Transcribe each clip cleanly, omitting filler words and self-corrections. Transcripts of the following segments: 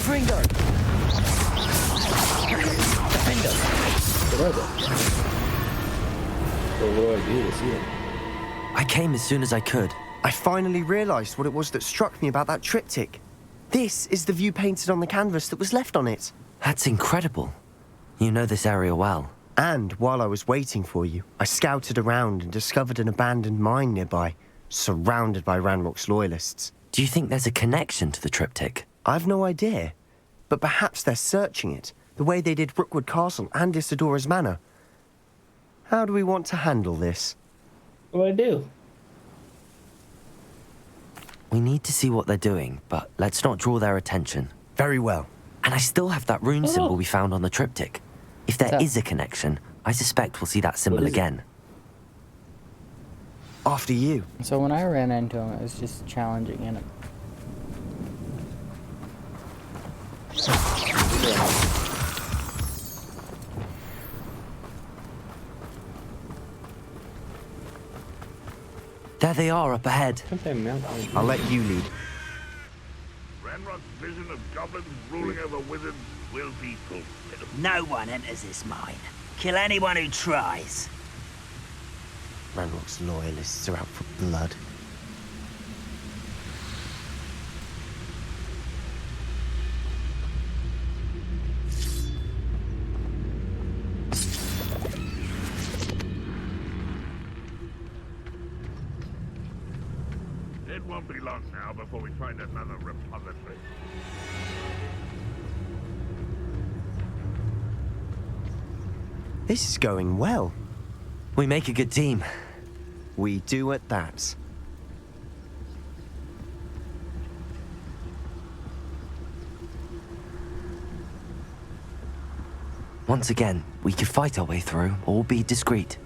Fringo! Defender! What are they? Well, what do I do to see them? I came as soon as I could. I finally realized what it was that struck me about that triptych. This is the view painted on the canvas that was left on it. That's incredible. You know this area well. And while I was waiting for you, I scouted around and discovered an abandoned mine nearby, surrounded by Ranrock's loyalists. Do you think there's a connection to the triptych? I've no idea. But perhaps they're searching it, the way they did Rookwood Castle and Isidora's Manor. How do we want to handle this? What do I do? We need to see what they're doing, but let's not draw their attention. Very well. And I still have that rune symbol we found on the triptych. If there is a connection, I suspect we'll see that symbol again. After you. So when I ran into him, it was just challenging in him. There they are up ahead. I'll let you lead. Ranrock's vision of goblins ruling over wizards will be fulfilled. No one enters this mine. Kill anyone who tries. Ranrock's loyalists are out for blood. It won't be long now before we find another repository. This is going well. We make a good team. We do at that. Once again, we could fight our way through or be discreet.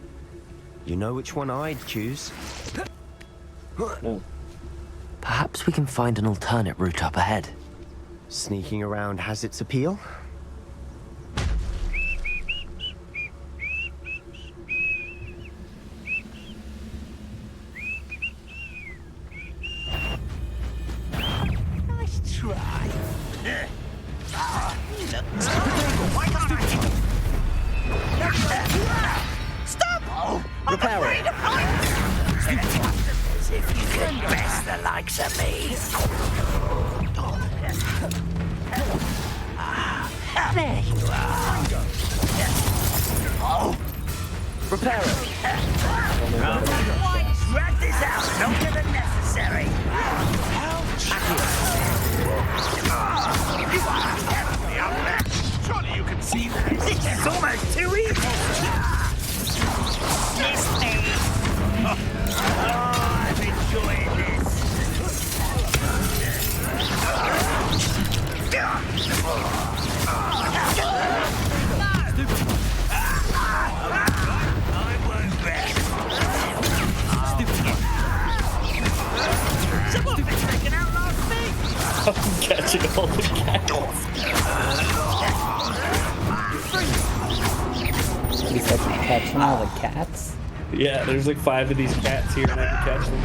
You know which one I'd choose? No. Perhaps we can find an alternate route up ahead. Sneaking around has its appeal. Nice try. Stop! Oh, Repair it. As if you could best the likes of me. There you are. Oh. Repair it. Drag this out longer than necessary. You are terribly up there. Surely you can see that. This is almost too easy. Miss me. Oh, I'm enjoying this. I won't bet. Someone been taken out last week. I'm catching all the cats. You said you're catching all the cats? Yeah, there's like 5 of these cats here and I can catch them.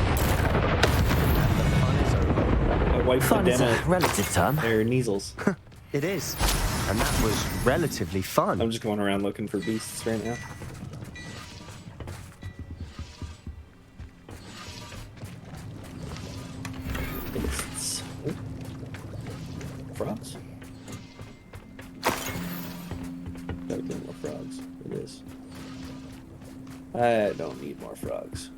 I wiped the Fun is den a out. relative term. They're Neasels. It is. And that was relatively fun. I'm just going around looking for beasts right now. Beasts. Oh. Frogs? Gotta get more frogs. It is. I don't need more frogs.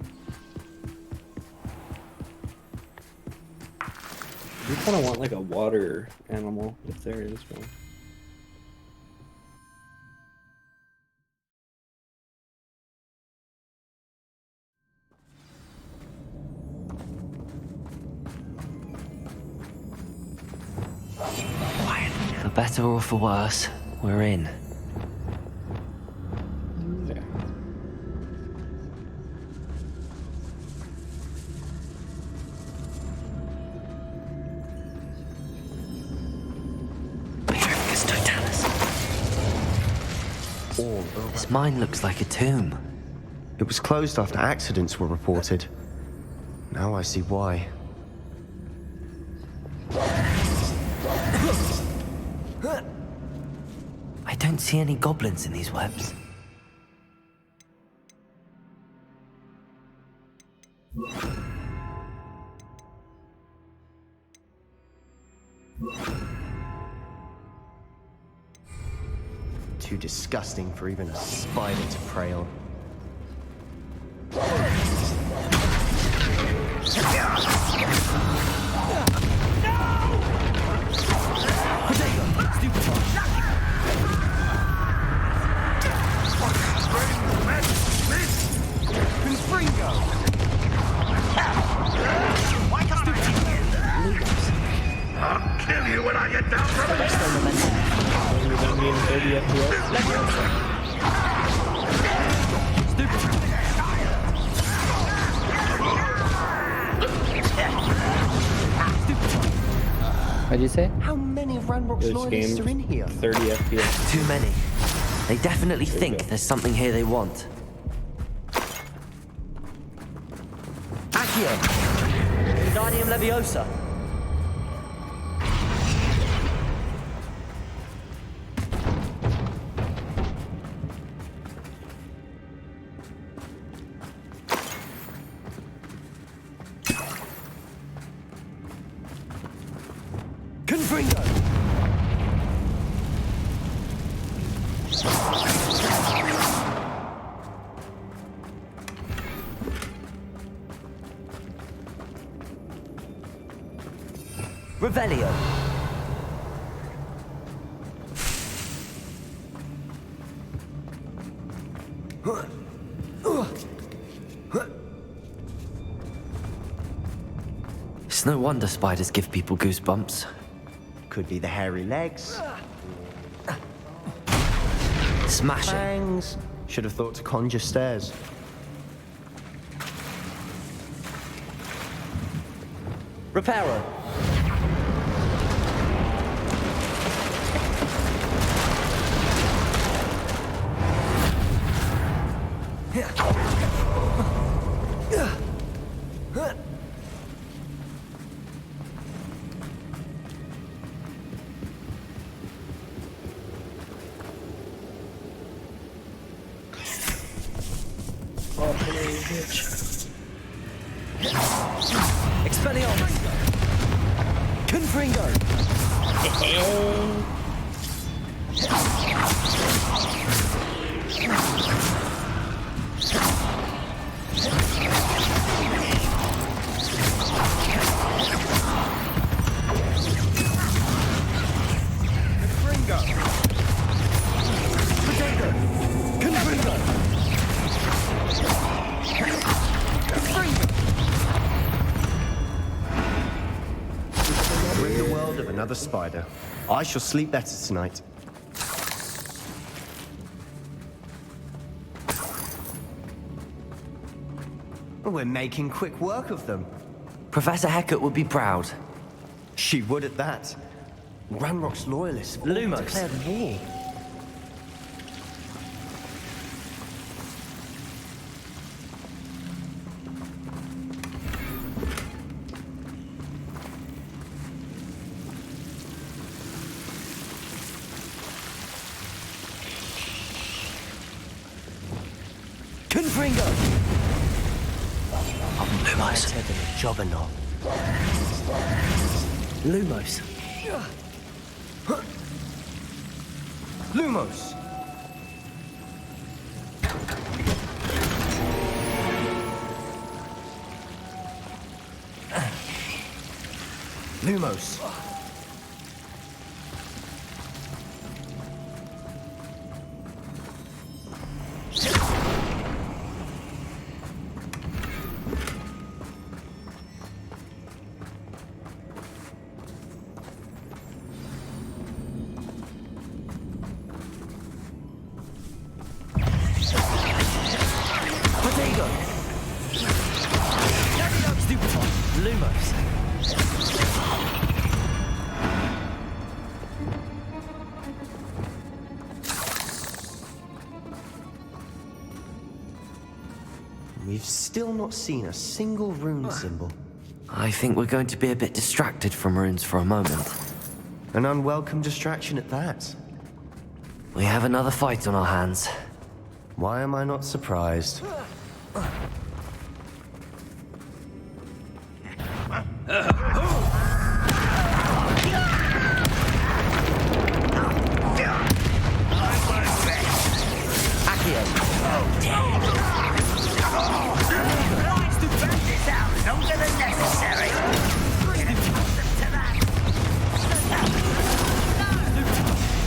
You kind of want like a water animal if there is one. For better or for worse, we're in. There. This mine looks like a tomb. It was closed after accidents were reported. Now I see why. don't see any goblins in these webs. Too disgusting for even a spider to prey on. I'll kill you when I get down from it. Only 130 FPS. What'd you say? How many of Ranrock's This loyalists game's are in here? 30 FPS. Too many. They definitely you think go. there's something here they want. Accio! Wingardium Leviosa! Confringo! Revelio. It's no wonder spiders give people goosebumps. Could be the hairy legs, Smash it. fangs. Should have thought to conjure stairs. Reparo. Expelliarmus. Confringo. Rid the world of another spider. I shall sleep better tonight. We're making quick work of them. Professor Hecat would be proud. She would at that. Ranrock's loyalists have all Lumos. declared war. Confringo. Lumos. Better than a jobberknock. Lumos. Lumos! Lumos! Potato. Stupefy. Lumos. We've still not seen a single rune symbol. I think we're going to be a bit distracted from runes for a moment. An unwelcome distraction at that. We have another fight on our hands. Why am I not surprised?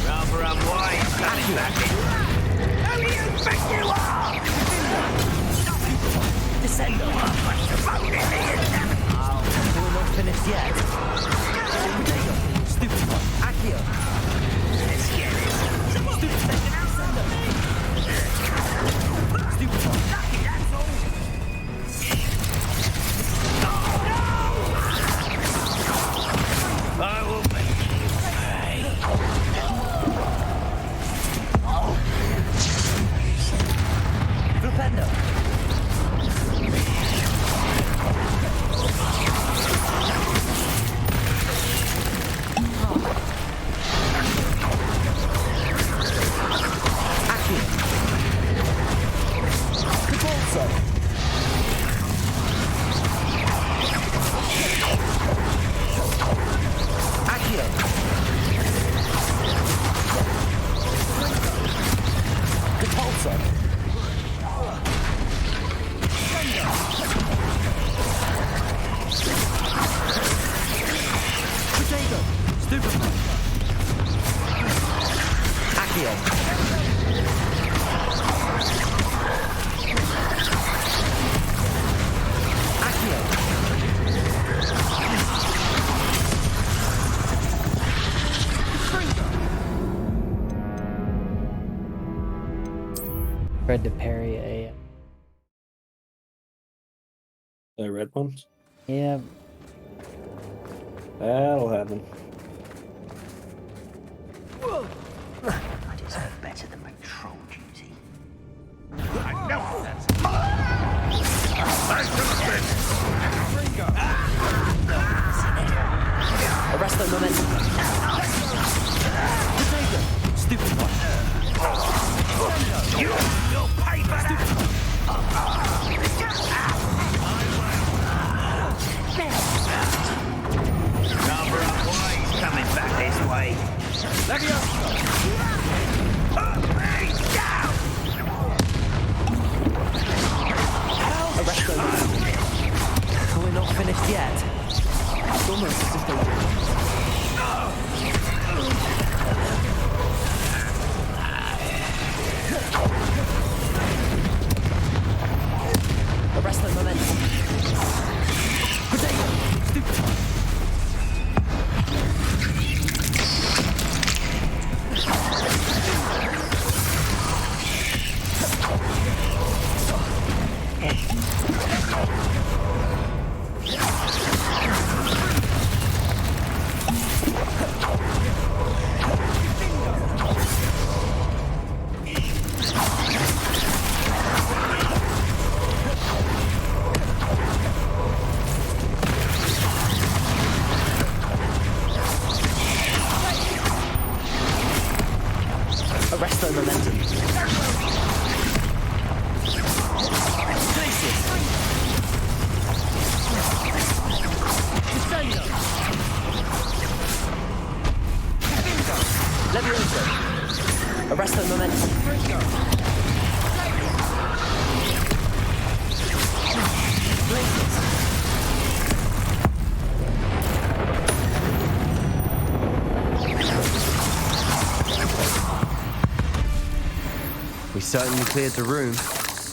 Rather unwise coming back in. Who do you think you are? Descendo! Oh, we're not finished yet. Stupid one. Accio! Let's get it. Stupid one. lucky, that's all. I will make you pay. Flipendo! Accio! Cabolso! Accio! Cabolso! Potato! Stupid! Accio! Accio! Tried to parry a. The red ones? Yeah, That'll happen. I deserve better than patrol duty. I know that's Arrest the momentum. Potato! Stupid one. You'll pay for that. Rather unwise coming back this way. Down! Arrest the momentum. We're not finished yet. It's almost as if they Arrest the momentum. Potato! Stupid! Arrest the momentum. Places. Descendo. Levioso. Arrest the momentum. Places. We certainly cleared the room.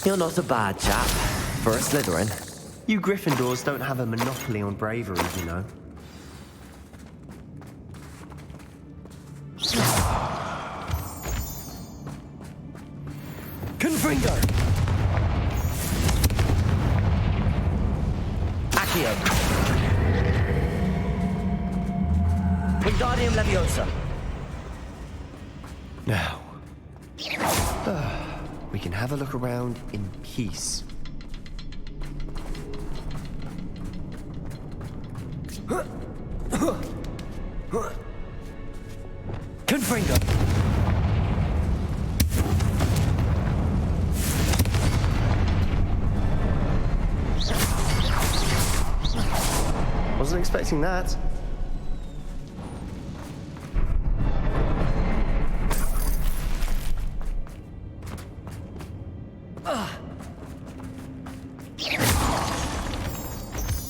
You're not a bad chap for a Slytherin. You Gryffindors don't have a monopoly on bravery, you know. Confringo! Accio! Wingardium Leviosa! Now, we can have a look around in peace. Confringo! Wasn't expecting that.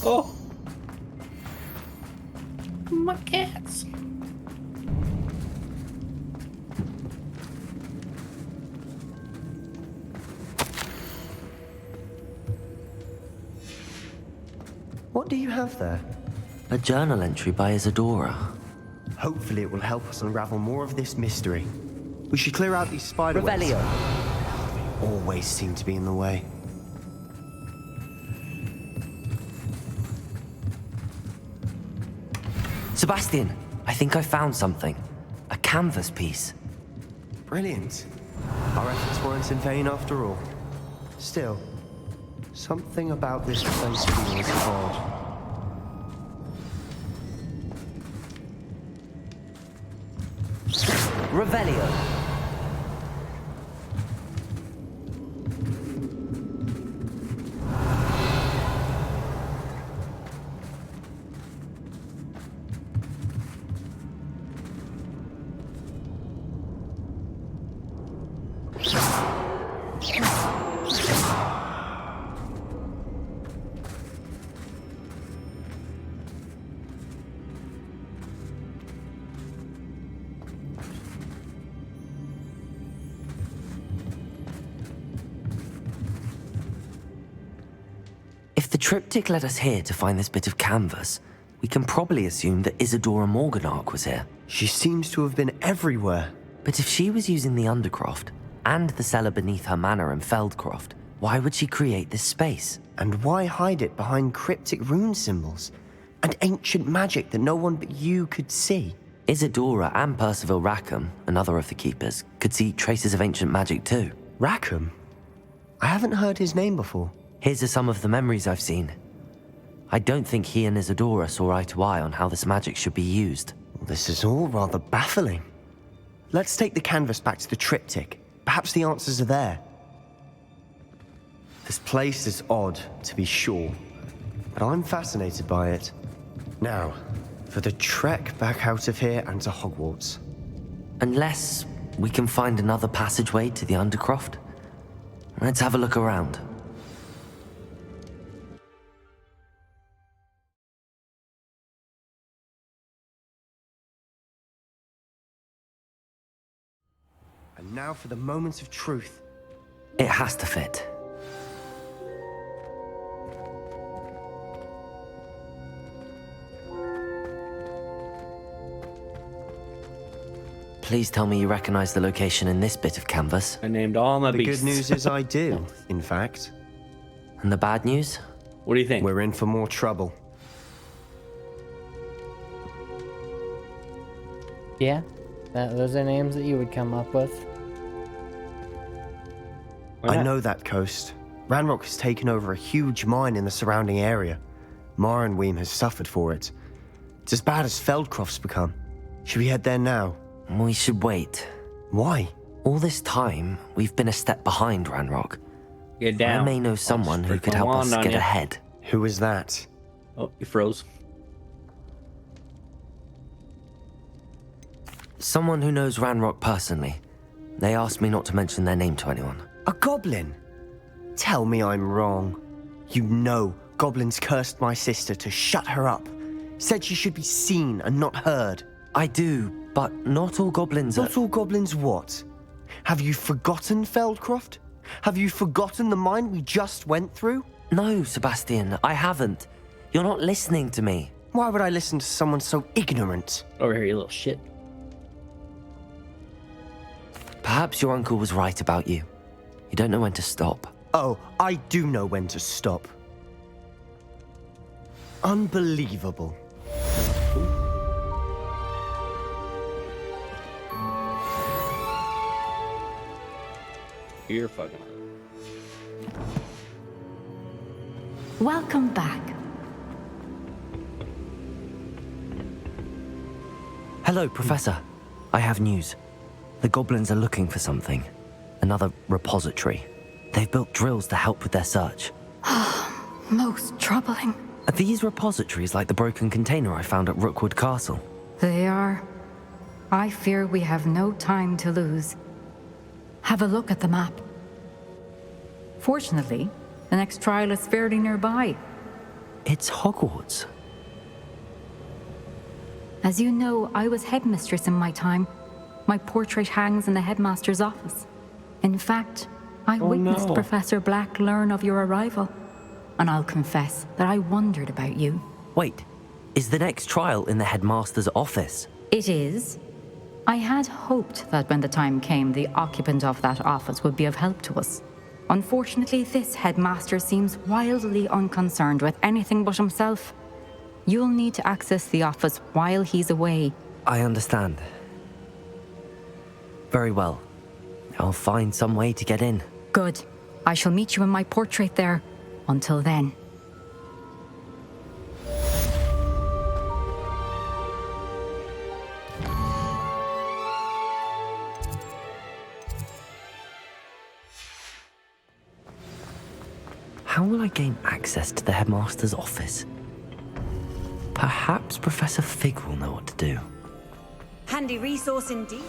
Oh! My cats! What do you have there? A journal entry by Isadora. Hopefully it will help us unravel more of this mystery. We should clear out these spider webs. Revelio. They always seem to be in the way. Sebastian, I think I found something. A canvas piece. Brilliant. Our efforts weren't in vain after all. Still, something about this place feels odd. Revelio. If the triptych led us here to find this bit of canvas, we can probably assume that Isadora Morganark was here. She seems to have been everywhere. But if she was using the Undercroft and the cellar beneath her manor in Feldcroft, why would she create this space? And why hide it behind cryptic rune symbols and ancient magic that no one but you could see? Isadora and Percival Rackham, another of the keepers, could see traces of ancient magic too. Rackham? I haven't heard his name before. Here's some of the memories I've seen. I don't think he and Isadora saw eye to eye on how this magic should be used. This is all rather baffling. Let's take the canvas back to the triptych. Perhaps the answers are there. This place is odd, to be sure, but I'm fascinated by it. Now, for the trek back out of here and to Hogwarts. Unless we can find another passageway to the Undercroft. Let's have a look around. And now for the moment of truth. It has to fit. Please tell me you recognize the location in this bit of canvas. I named all my The beasts. good news is I do, in fact. And the bad news? What do you think? We're in for more trouble. Yeah, those are names that you would come up with. Why I not? know that coast. Ranrock has taken over a huge mine in the surrounding area. Marenweem has suffered for it. It's as bad as Feldcroft's become. Should we head there now? We should wait. Why? All this time, we've been a step behind Ranrock. Get down. I may know someone who could help us get ahead. Who is that? Oh, you froze. Someone who knows Ranrock personally. They asked me not to mention their name to anyone. A goblin? Tell me I'm wrong. You know goblins cursed my sister to shut her up. Said she should be seen and not heard. I do, but not all goblins are... Not all goblins what? Have you forgotten Feldcroft? Have you forgotten the mine we just went through? No, Sebastian, I haven't. You're not listening to me. Why would I listen to someone so ignorant? Over here, you little shit. Perhaps your uncle was right about you. You don't know when to stop. Oh, I do know when to stop. Unbelievable. You're fucking. Welcome back. Hello, Professor. I have news. The goblins are looking for something. Another repository. They've built drills to help with their search. Most troubling. Are these repositories like the broken container I found at Rookwood Castle? They are. I fear we have no time to lose. Have a look at the map. Fortunately, the next trial is fairly nearby. It's Hogwarts. As you know, I was headmistress in my time. My portrait hangs in the headmaster's office. In fact, I witnessed no. Professor Black learn of your arrival. And I'll confess that I wondered about you. Wait, is the next trial in the headmaster's office? It is. I had hoped that when the time came, the occupant of that office would be of help to us. Unfortunately, this headmaster seems wildly unconcerned with anything but himself. You'll need to access the office while he's away. I understand. Very well. I'll find some way to get in. Good. I shall meet you in my portrait there. Until then. How will I gain access to the headmaster's office? Perhaps Professor Fig will know what to do. Handy resource indeed.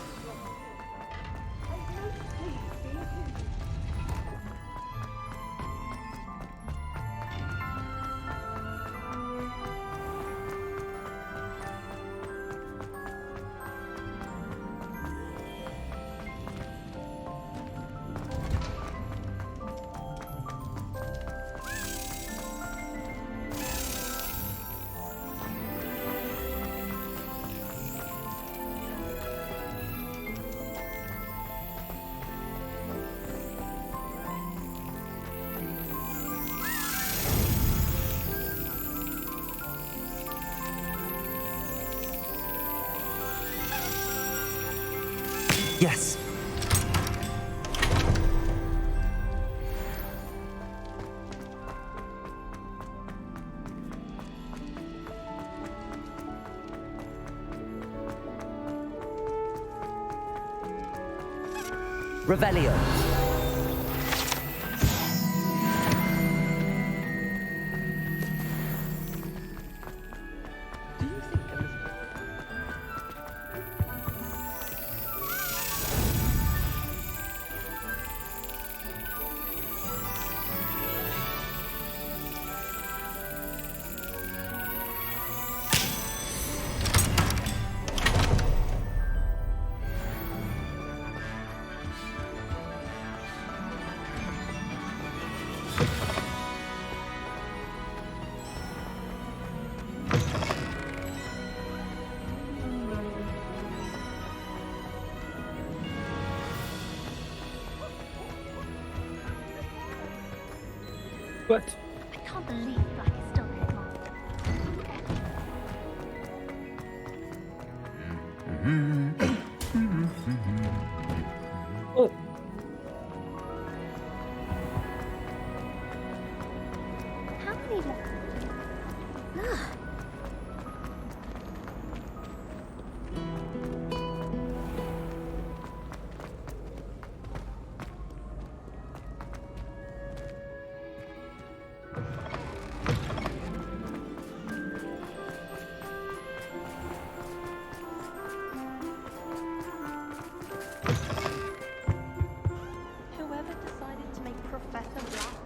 Yes. Revelio. What? I can't believe Black is still the headmaster. Oh. How many Ugh. Whoever decided to make Professor Black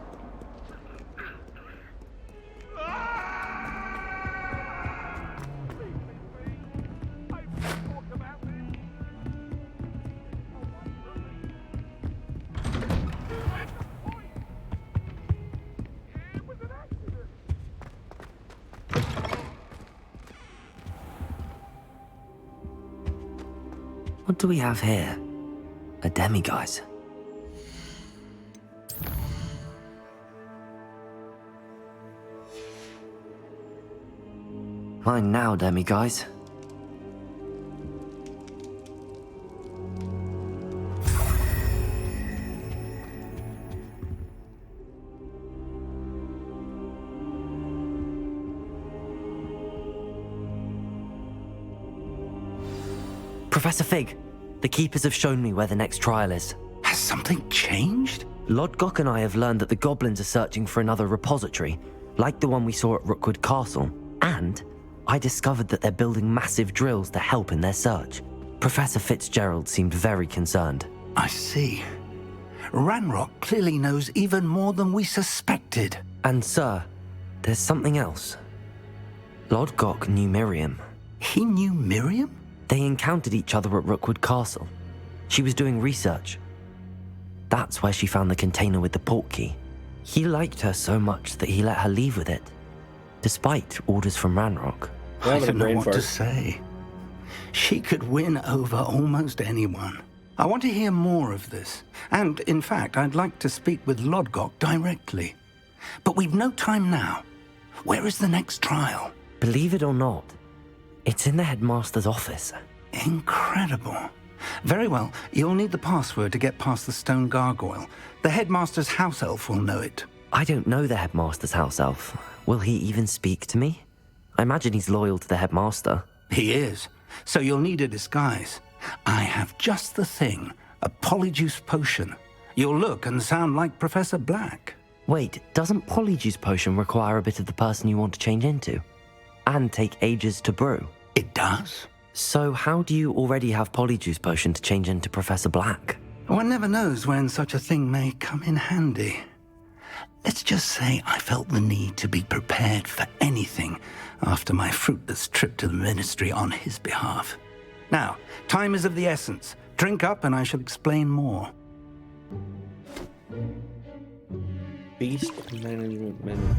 What do we have here? A demiguise. Mine now, demiguise. Professor Fig, the Keepers have shown me where the next trial is. Has something changed? Lodgok and I have learned that the goblins are searching for another repository, like the one we saw at Rookwood Castle, and I discovered that they're building massive drills to help in their search. Professor Fitzgerald seemed very concerned. I see. Ranrock clearly knows even more than we suspected. And sir, there's something else. Lodgok knew Miriam. He knew Miriam? They encountered each other at Rookwood Castle. She was doing research. That's where she found the container with the portkey. He liked her so much that he let her leave with it, despite orders from Ranrock. I don't know what to say. She could win over almost anyone. I want to hear more of this. And, in fact, I'd like to speak with Lodgok directly. But we've no time now. Where is the next trial? Believe it or not, it's in the headmaster's office. Incredible. Very well. You'll need the password to get past the stone gargoyle. The headmaster's house elf will know it. I don't know the headmaster's house elf. Will he even speak to me? I imagine he's loyal to the headmaster. He is. So you'll need a disguise. I have just the thing. A Polyjuice potion. You'll look and sound like Professor Black. Wait, doesn't Polyjuice potion require a bit of the person you want to change into? And take ages to brew? It does. So how do you already have Polyjuice potion to change into Professor Black? One never knows when such a thing may come in handy. Let's just say I felt the need to be prepared for anything after my fruitless trip to the Ministry on his behalf. Now, time is of the essence. Drink up and I shall explain more. Beast management menu.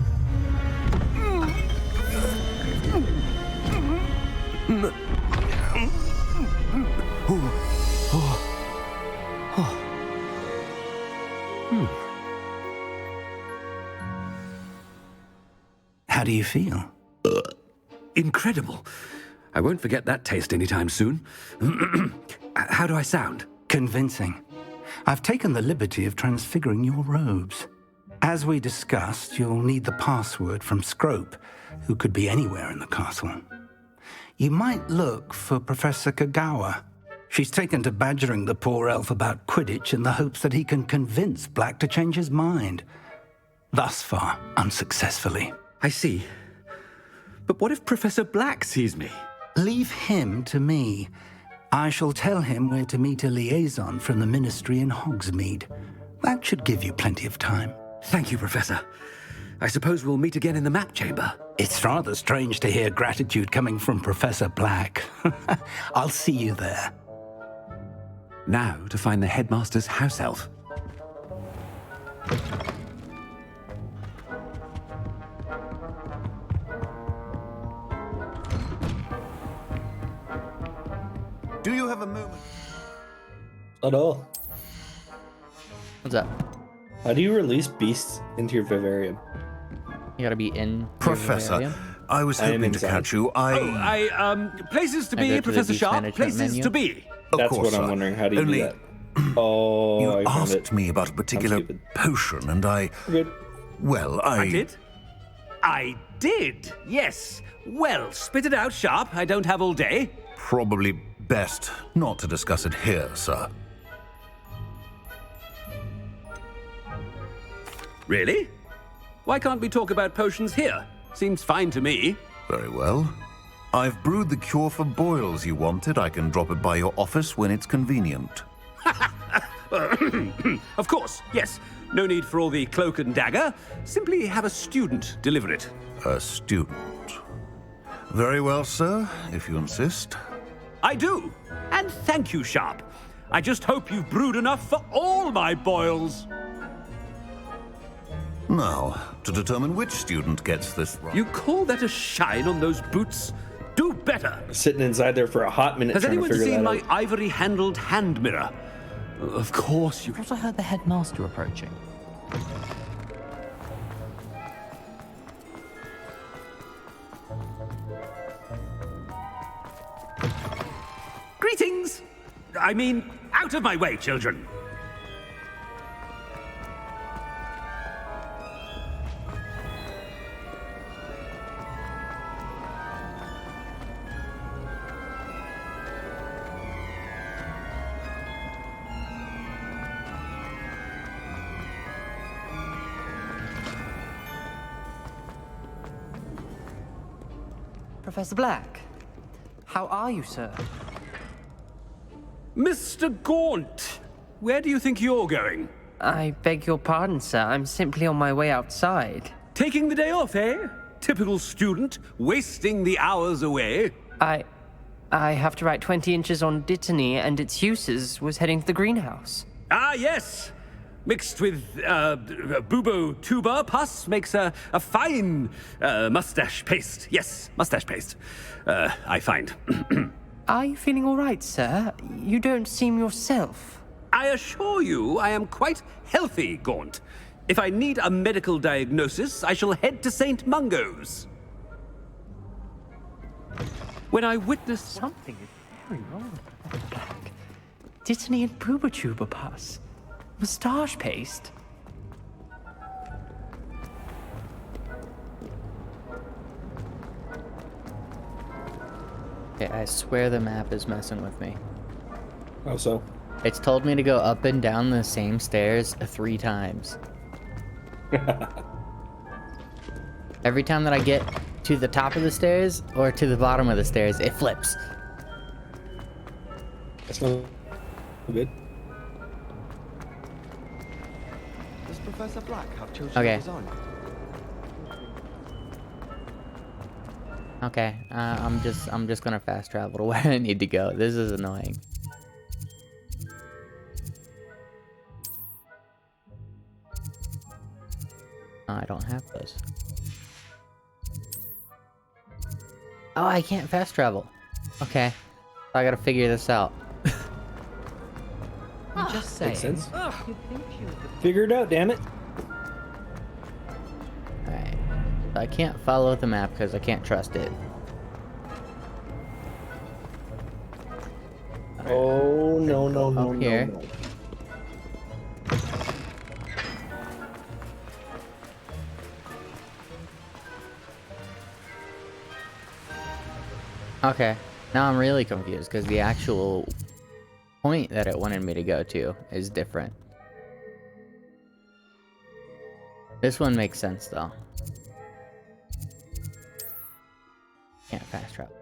How do you feel? Incredible. I won't forget that taste anytime soon. How do I sound? Convincing. I've taken the liberty of transfiguring your robes. As we discussed, you'll need the password from Scrope, who could be anywhere in the castle. You might look for Professor Kagawa. She's taken to badgering the poor elf about Quidditch in the hopes that he can convince Black to change his mind. Thus far, unsuccessfully. I see. But what if Professor Black sees me? Leave him to me. I shall tell him where to meet a liaison from the Ministry in Hogsmeade. That should give you plenty of time. Thank you, Professor. I suppose we'll meet again in the map chamber. It's rather strange to hear gratitude coming from Professor Black. I'll see you there. Now to find the headmaster's house elf. Do you have a moment? At all. What's up? How do you release beasts into your vivarium? You gotta be in your Professor, vivarium. I was I am hoping to inside. catch you. Places to I go be, to Professor the beast Sharp. management Places menu. to be. Of That's course, what I'm sir. wondering. How do you Only do that? Oh, you I found asked it. me about a particular stupid. potion, and I... Good. Well, I did? I did, yes. Well, spit it out, Sharp. I don't have all day. Probably best not to discuss it here, sir. Really? Why can't we talk about potions here? Seems fine to me. Very well. I've brewed the cure for boils you wanted. I can drop it by your office when it's convenient. Of course, yes. No need for all the cloak and dagger. Simply have a student deliver it. A student. Very well, sir, if you insist. I do. And thank you, Sharp. I just hope you've brewed enough for all my boils. Now, to determine which student gets this right. You call that a shine on those boots? Do better. Sitting inside there for a hot minute Has trying to anyone figure seen that my out. ivory-handled hand mirror? Of course you... I've also heard the headmaster approaching. Greetings! I mean, out of my way, children. Professor Black. How are you, sir? Mr. Gaunt, where do you think you're going? I beg your pardon, sir. I'm simply on my way outside. Taking the day off, eh? Typical student, wasting the hours away. I have to write 20 inches on Dittany and its uses. Was heading to the greenhouse. Ah, yes. Mixed with bubo tuber pus makes a fine mustache paste. Yes, mustache paste. I find. Are you feeling all right, sir? You don't seem yourself. I assure you I am quite healthy, Gaunt. If I need a medical diagnosis, I shall head to St. Mungo's. When I witnessed Something is very wrong with Professor Black. Dittany and Booba pus. Moustache paste. Okay, I swear the map is messing with me. Oh, so? It's told me to go up and down the same stairs 3 times. Every time that I get to the top of the stairs or to the bottom of the stairs, it flips. That's not good. Does Professor Black have children Okay. of his own? Okay, I'm just gonna fast travel to where I need to go. This is annoying. Oh, I don't have those. Oh, I can't fast travel. Okay, I gotta figure this out. I'm just saying. Makes sense. Figure it out, damn it. Alright, I can't follow the map because I can't trust it. Oh, no, no, no, Up no, here. no. Okay, now I'm really confused because the actual point that it wanted me to go to is different. This one makes sense though. Can't fast travel.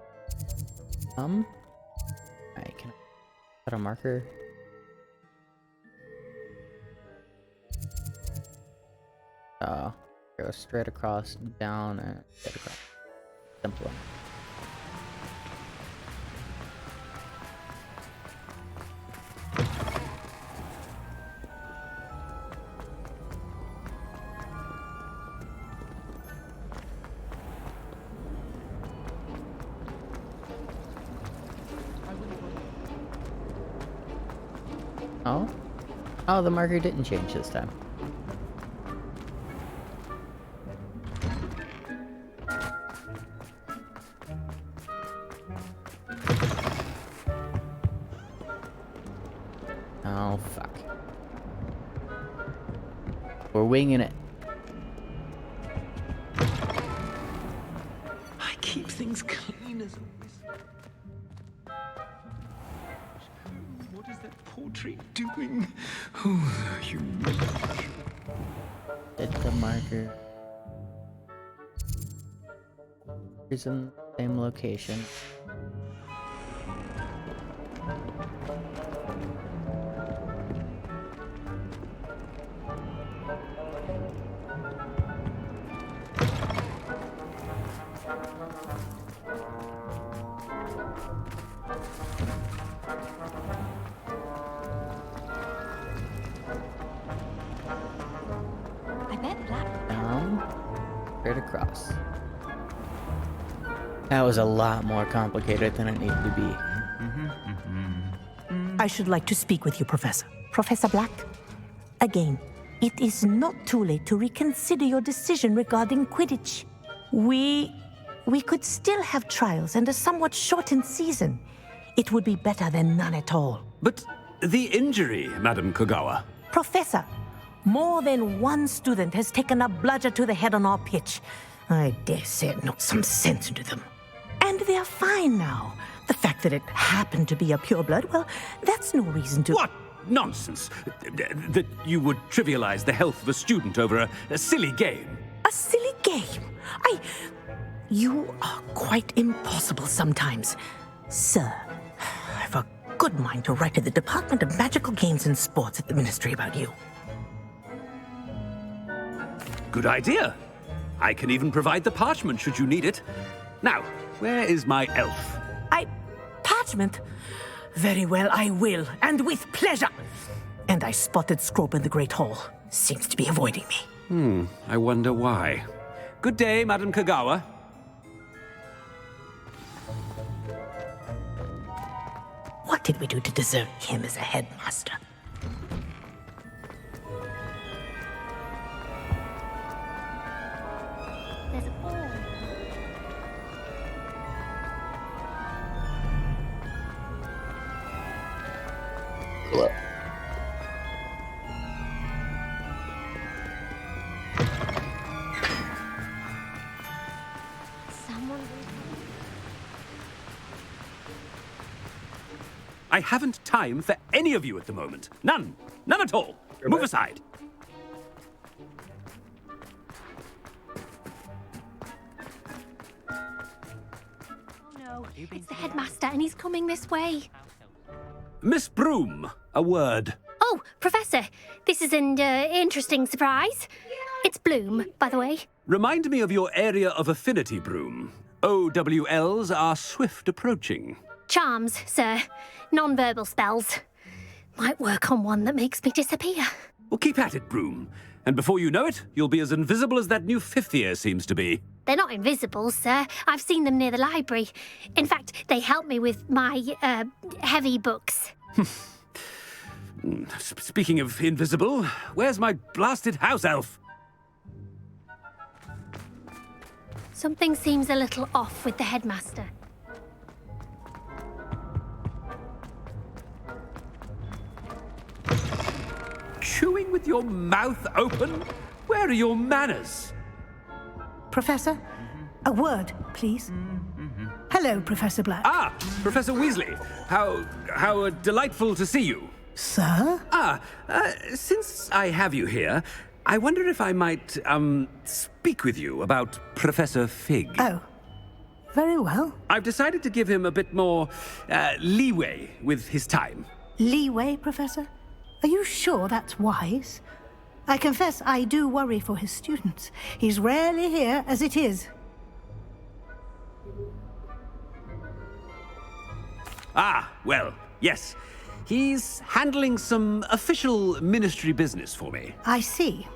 Alright, can I put a marker? Go straight across, down, and straight across. Simple. Oh? Oh, the marker didn't change this time. Oh, fuck. We're winging it. I keep things clean as always. What is that portrait doing? Oh, you. Hit the marker. Here's in the same location. I bet Black. Down. Straight across. That was a lot more complicated than it needed to be. I should like to speak with you, Professor. Professor Black? Again, it is not too late to reconsider your decision regarding Quidditch. We could still have trials and a somewhat shortened season. It would be better than none at all. But the injury, Madam Kogawa. Professor, more than one student has taken a bludger to the head on our pitch. I dare say it knocked some sense into them. And they're fine now. The fact that it happened to be a pureblood, well, that's no reason to... What nonsense! That you would trivialize the health of a student over a silly game. A silly game? You are quite impossible sometimes. Sir, I've a good mind to write to the Department of Magical Games and Sports at the Ministry about you. Good idea. I can even provide the parchment should you need it. Now, where is my elf? Parchment? Very well, I will, and with pleasure. And I spotted Scrope in the Great Hall. Seems to be avoiding me. I wonder why. Good day, Madam Kagawa. What did we do to deserve him as a headmaster? There's a ball. I haven't time for any of you at the moment. None. None at all. Move aside. Oh no, it's the headmaster and he's coming this way. Miss Broom, a word. Oh, Professor, this is an interesting surprise. It's Bloom, by the way. Remind me of your area of affinity, Broom. OWLs are swift approaching. Charms, sir. Non-verbal spells. Might work on one that makes me disappear. Well, keep at it, Broom. And before you know it, you'll be as invisible as that new fifth year seems to be. They're not invisible, sir. I've seen them near the library. In fact, they help me with my, heavy books. Speaking of invisible, where's my blasted house elf? Something seems a little off with the headmaster. Chewing with your mouth open? Where are your manners? Professor, a word, please. Hello, Professor Black. Ah, Professor Weasley. How delightful to see you. Sir? Since I have you here, I wonder if I might, speak with you about Professor Fig. Oh, very well. I've decided to give him a bit more, leeway with his time. Leeway, Professor? Are you sure that's wise? I confess I do worry for his students. He's rarely here as it is. Ah, well, yes. He's handling some official ministry business for me. I see.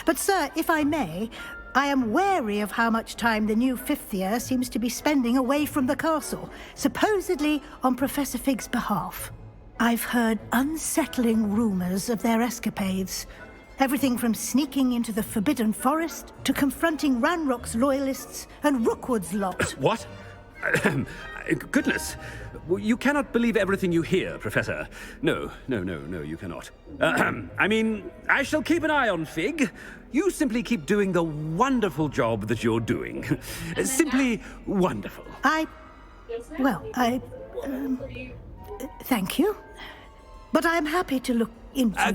But, sir, if I may, I am wary of how much time the new fifth year seems to be spending away from the castle, supposedly on Professor Fig's behalf. I've heard unsettling rumors of their escapades. Everything from sneaking into the Forbidden Forest to confronting Ranrock's loyalists and Rookwood's lot. What? Goodness. You cannot believe everything you hear, Professor. No, you cannot. I mean, I shall keep an eye on Fig. You simply keep doing the wonderful job that you're doing. Simply wonderful. Thank you. But I'm happy to look into...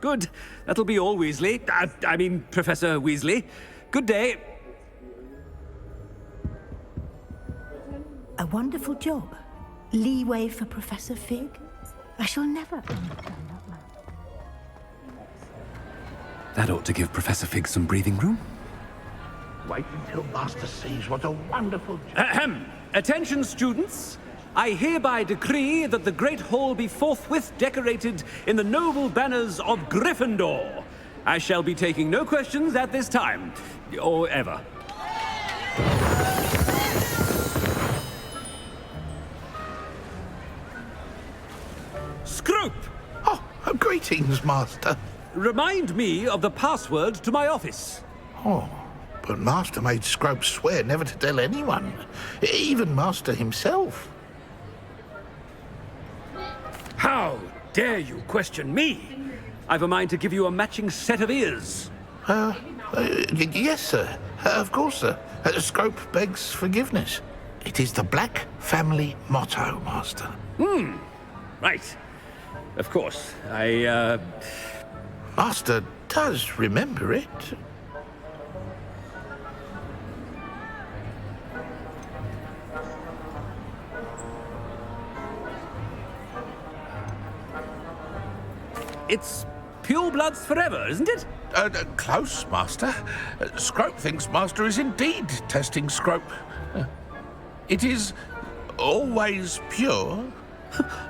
Good. That'll be all, Weasley. I mean, Professor Weasley. Good day. A wonderful job. Leeway for Professor Fig. I shall never understand that man. That ought to give Professor Fig some breathing room. Wait until Master sees what a wonderful... Attention, students. I hereby decree that the Great Hall be forthwith decorated in the noble banners of Gryffindor. I shall be taking no questions at this time, or ever. Scrope! Oh, greetings, Master. Remind me of the password to my office. Oh, but Master made Scrope swear never to tell anyone, even Master himself. How dare you question me? I've a mind to give you a matching set of ears. Yes, sir. Of course, sir. Scrope begs forgiveness. It is the Black family motto, Master. Right. Of course. Master does remember it. It's pure bloods forever, isn't it? Close, Master. Scrope thinks Master is indeed testing Scrope. It is always pure.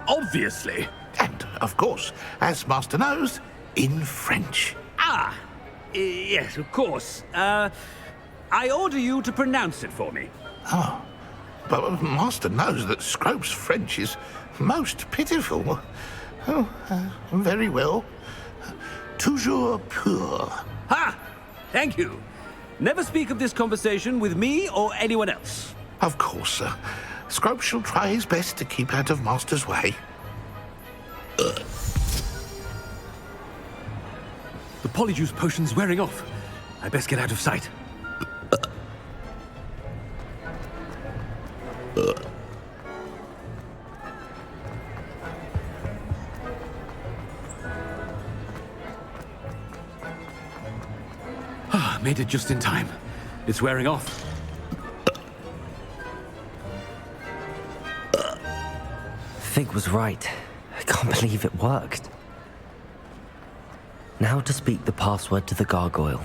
Obviously. And, of course, as Master knows, in French. Ah, yes, of course. I order you to pronounce it for me. Oh, but Master knows that Scrope's French is most pitiful. Oh, very well. Toujours pur. Ha! Thank you. Never speak of this conversation with me or anyone else. Of course, sir. Scrope shall try his best to keep out of Master's way. The Polyjuice potion's wearing off. I best get out of sight. Made it just in time. It's wearing off. Fig was right. I can't believe it worked. Now to speak the password to the gargoyle.